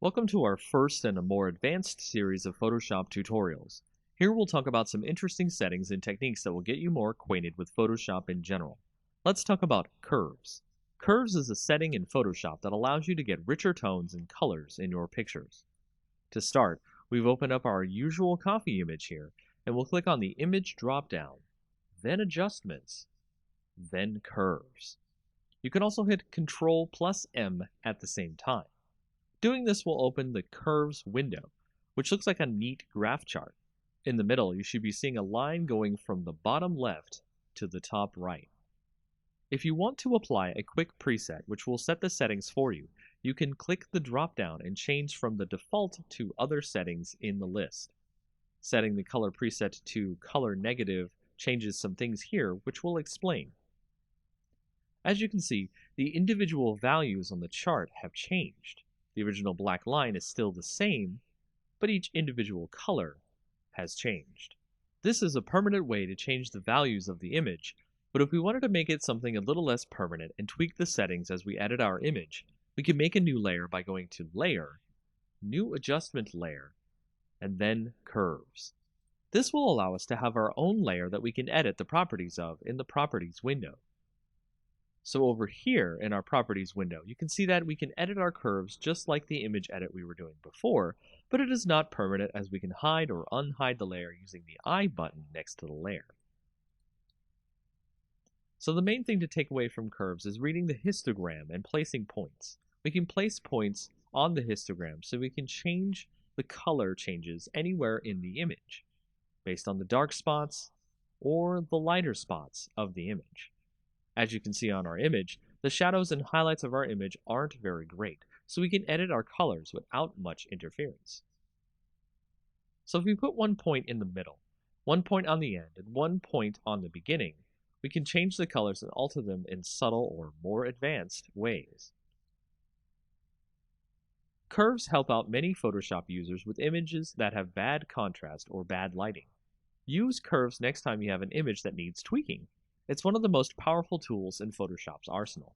Welcome to our first and a more advanced series of Photoshop tutorials. Here we'll talk about some interesting settings and techniques that will get you more acquainted with Photoshop in general. Let's talk about curves. Curves is a setting in Photoshop that allows you to get richer tones and colors in your pictures. To start, we've opened up our usual coffee image here, and we'll click on the Image drop-down, then Adjustments, then Curves. You can also hit Ctrl+M at the same time. Doing this will open the Curves window, which looks like a neat graph chart. In the middle, you should be seeing a line going from the bottom left to the top right. If you want to apply a quick preset which will set the settings for you, you can click the drop-down and change from the default to other settings in the list. Setting the color preset to color negative changes some things here, which we'll explain. As you can see, the individual values on the chart have changed. The original black line is still the same, but each individual color has changed. This is a permanent way to change the values of the image, but if we wanted to make it something a little less permanent and tweak the settings as we edit our image, we can make a new layer by going to Layer, New Adjustment Layer, and then Curves. This will allow us to have our own layer that we can edit the properties of in the Properties window. So over here in our Properties window, you can see that we can edit our curves just like the image edit we were doing before, but it is not permanent as we can hide or unhide the layer using the I button next to the layer. So the main thing to take away from curves is reading the histogram and placing points. We can place points on the histogram so we can change the color changes anywhere in the image, based on the dark spots or the lighter spots of the image. As you can see on our image, the shadows and highlights of our image aren't very great, so we can edit our colors without much interference. So if we put one point in the middle, one point on the end, and one point on the beginning, we can change the colors and alter them in subtle or more advanced ways. Curves help out many Photoshop users with images that have bad contrast or bad lighting. Use curves next time you have an image that needs tweaking. It's one of the most powerful tools in Photoshop's arsenal.